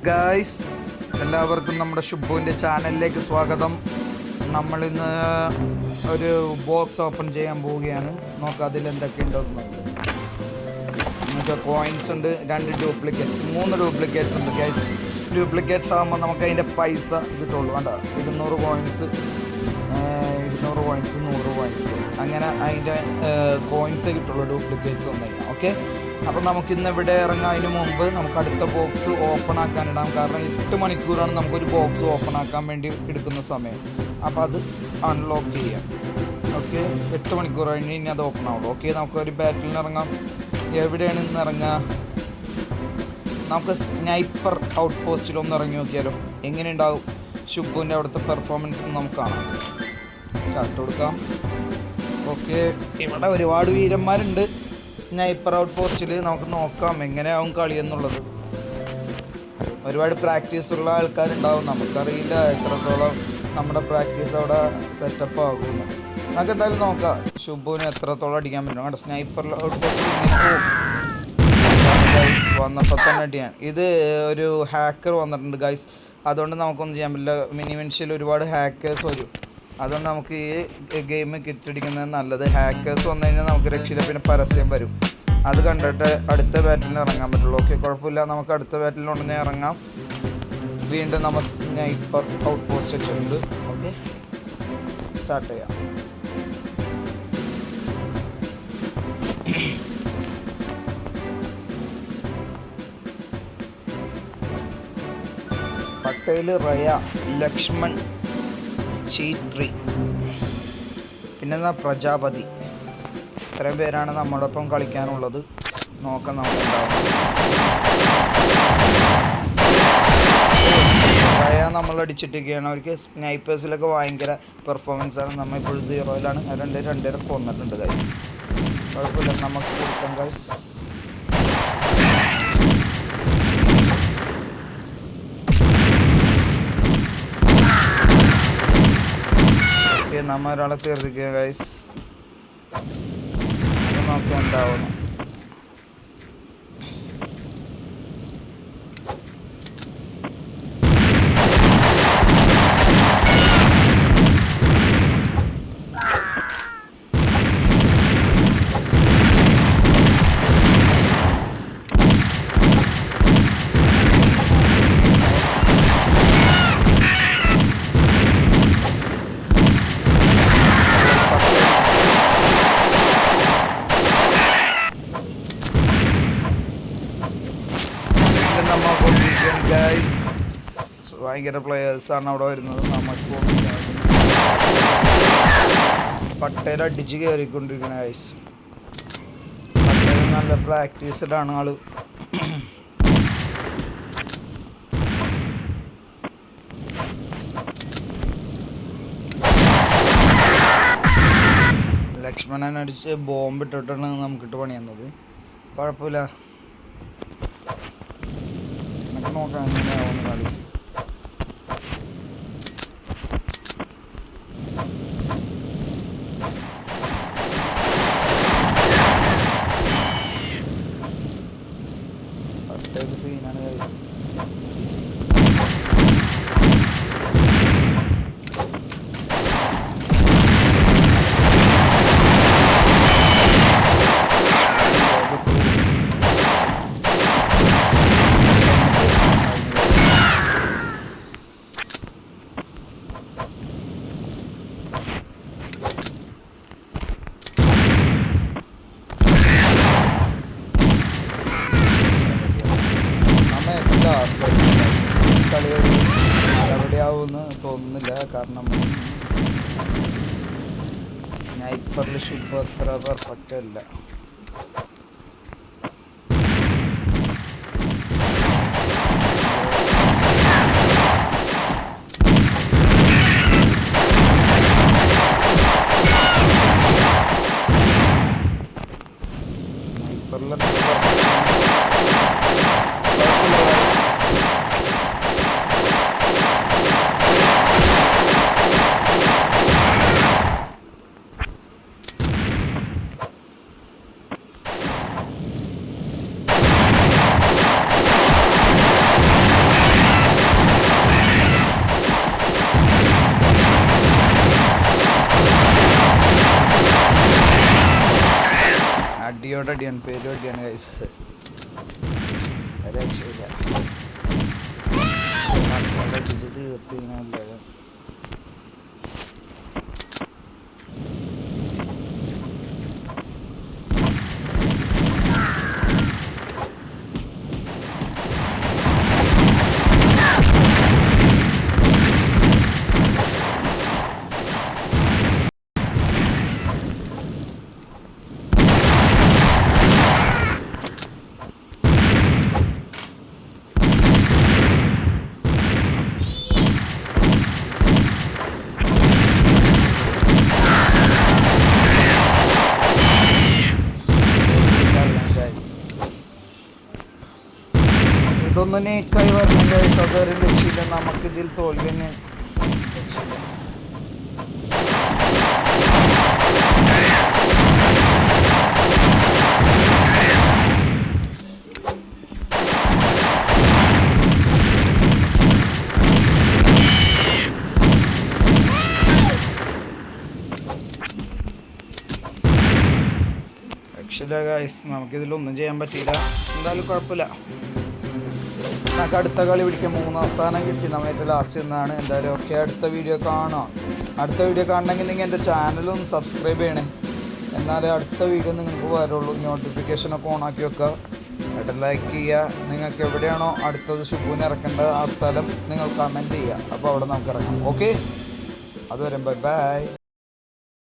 Guys, എല്ലാവർക്കും നമ്മുടെ ഷുബുവിൻ്റെ ചാനലിലേക്ക് സ്വാഗതം. നമ്മളിന്ന് ഒരു ബോക്സ് ഓപ്പൺ ചെയ്യാൻ പോവുകയാണ്. നോക്കാം അതിൽ എന്തൊക്കെയുണ്ടെന്ന്. നമുക്ക് കോയിൻസ് ഉണ്ട്, 2 ഡ്യൂപ്ലിക്കേറ്റ്സ്, 3 ഡ്യൂപ്ലിക്കേറ്റ്സ് ഉണ്ട് ഗൈസ്. ഡ്യൂപ്ലിക്കേറ്റ്സ് ആകുമ്പോൾ നമുക്ക് അതിൻ്റെ പൈസ കിട്ടുള്ളൂ. വേണ്ട, 200 കോയിൻസ്, 200 കോയിൻസ്, 100 കോയിൻസ്, അങ്ങനെ അതിൻ്റെ കോയിൻസ് കിട്ടുള്ളൂ ഡ്യൂപ്ലിക്കേറ്റ്സ് ഒന്നും. ഓക്കെ, അപ്പോൾ നമുക്കിന്ന് ഇവിടെ ഇറങ്ങുന്നതിന് മുമ്പ് നമുക്ക് അടുത്ത ബോക്സ് ഓപ്പൺ ആക്കാനിടാം. കാരണം 8 മണിക്കൂറാണ് നമുക്കൊരു ബോക്സ് ഓപ്പൺ ആക്കാൻ വേണ്ടി എടുക്കുന്ന സമയം. അപ്പോൾ അത് അൺലോക്ക് ചെയ്യാം. ഓക്കെ, 8 മണിക്കൂർ കഴിഞ്ഞ് ഇനി അത് ഓപ്പൺ ആവുള്ളൂ. ഓക്കെ, നമുക്കൊരു ബാറ്റിലിന് ഇറങ്ങാം. എവിടെയാണ് ഇന്ന് ഇറങ്ങുക? നമുക്ക് സ്നൈപ്പർ ഔട്ട് പോസ്റ്റിലൊന്ന് ഇറങ്ങി നോക്കിയാലോ, എങ്ങനെ ഉണ്ടാവും ഷുബുവിൻ്റെ അവിടുത്തെ പെർഫോമൻസ് നമുക്ക് കാണാം. സ്റ്റാർട്ട് കൊടുക്കാം. ഓക്കെ, ഇവിടെ ഒരുപാട് വീരന്മാരുണ്ട് സ്നൈപ്പർ ഔട്ട് പോസ്റ്റിൽ. നമുക്ക് നോക്കാം എങ്ങനെയാവും കളി എന്നുള്ളത്. ഒരുപാട് പ്രാക്ടീസുള്ള ആൾക്കാരുണ്ടാവും, നമുക്കറിയില്ല എത്രത്തോളം നമ്മുടെ പ്രാക്ടീസ് അവിടെ സെറ്റപ്പ് ആകുന്നു. നമുക്ക് എന്തായാലും നോക്കാം ഷുബുവിന് എത്രത്തോളം അടിക്കാൻ പറ്റും. അവിടെ സ്നൈപ്പർ ഔട്ട് പോസ്റ്റിൽ വന്നപ്പോൾ തന്നെ അടിയാണ്. ഇത് ഒരു ഹാക്കർ വന്നിട്ടുണ്ട് ഗൈസ്, അതുകൊണ്ട് നമുക്കൊന്നും ചെയ്യാൻ പറ്റില്ല. മിനിമെൻഷ്യൽ ഒരുപാട് ഹാക്കേഴ്സ് വരും, അതുകൊണ്ട് നമുക്ക് ഈ ഗെയിം കിട്ടടിക്കുന്നത് നല്ലത്. ഹാക്കേഴ്സ് വന്നു കഴിഞ്ഞാൽ നമുക്ക് രക്ഷയില്ല, പിന്നെ പരസ്യം വരും. അത് കണ്ടിട്ട് അടുത്ത ബാറ്റിലിന് ഇറങ്ങാൻ പറ്റുള്ളൂ. ഓക്കെ, കുഴപ്പമില്ല, നമുക്ക് അടുത്ത ബാറ്റിൽ ഉടനെ ഇറങ്ങാം. വീണ്ടും നമ്മൾ സ്നൈപ്പർ ഔട്ട് പോസ്റ്റ് വെച്ചിട്ടുണ്ട്. ഓക്കെ, സ്റ്റാർട്ട് ചെയ്യാം. പട്ടേൽ, റയ, ലക്ഷ്മൺ, ചീത്രി, പിന്നെ പ്രജാപതി. ഇത്രയും പേരാണ് നമ്മളോടൊപ്പം കളിക്കാനുള്ളത്. നോക്കാം നമുക്കുണ്ടാവും. റയ നമ്മൾ അടിച്ചിട്ടൊക്കെയാണ്. അവർക്ക് സ്നൈപ്പേഴ്സിലൊക്കെ ഭയങ്കര പെർഫോമൻസാണ്. നമ്മളിപ്പോഴും 0-ലാണ്. 2 കൊന്നിട്ടുണ്ട് ഗൈസ്. കുഴപ്പമില്ല, നമുക്ക് കൊടുക്കാം ഗൈസ്. ഓക്കെ, നമ്മൾ ഒരാളെ തീർത്തിക്കുക ഗൈസ്. നോക്കാം എന്താവുന്നു. ഭയങ്കര പ്ലെയേഴ്സാണ് അവിടെ വരുന്നത്. നമുക്ക് പട്ടേൽ അടിച്ച് കയറിക്കൊണ്ടിരിക്കുന്ന ഗൈസ്. പട്ടേൽ നല്ല പ്രാക്ടീസ്ഡാണ് ആള്. ലക്ഷ്മണൻ അടിച്ച് ബോംബ് ഇട്ടിട്ടാണ് നമുക്കിട്ട് പണി തന്നത്. കുഴപ്പമില്ല, നമുക്ക് നോക്കാം എങ്ങനെയാവുന്ന കളി. സീനാണ് ഗൈസ്. കളി ഒരു നടപടിയാവുമെന്ന് തോന്നുന്നില്ല. കാരണം സ്നൈപ്പറിൽ ഷുബ് അത്ര പെർഫെക്റ്റ് അല്ല. സ്നൈപ്പറിൽ അടിയാണ് പേരടിയാണ് ഗൈസ്. രക്ഷയില്ല. അടിച്ച് തീർത്തില്ല. ഇതൊന്നും നീക്കായി വരണം ഗൈസ്. അതൊരു രക്ഷയില്ല. നമുക്കിതിൽ തോൽവി തന്നെ. രക്ഷയില്ല ഗൈസ്. നമുക്കിതിലൊന്നും ചെയ്യാൻ പറ്റിയില്ല. എന്തായാലും കുഴപ്പമില്ല. നമുക്ക് അടുത്ത കളി പിടിക്കാൻ 3-ാം സ്ഥാനം കിട്ടി. നമ്മൾ ഏറ്റവും ലാസ്റ്റ് നിന്നാണ്. എന്തായാലും ഓക്കെ. അടുത്ത വീഡിയോ കാണാം. അടുത്ത വീഡിയോ കാണണമെങ്കിൽ നിങ്ങൾ എൻ്റെ ചാനലൊന്ന് സബ്സ്ക്രൈബ് ചെയ്യണേ. എന്നാലേ അടുത്ത വീഡിയോ നിങ്ങൾക്ക് വരുള്ളൂ. നോട്ടിഫിക്കേഷനൊക്കെ ഓണാക്കി വെക്കുക. എന്നിട്ട് ലൈക്ക് ചെയ്യുക. നിങ്ങൾക്ക് എവിടെയാണോ അടുത്തത് ശുഭൂനെ ഇറക്കേണ്ടത് ആ സ്ഥലം നിങ്ങൾ കമൻറ്റ് ചെയ്യുക. അപ്പോൾ അവിടെ നമുക്ക് ഇറങ്ങാം. ഓക്കെ, അതുവരെ ബൈ ബൈ.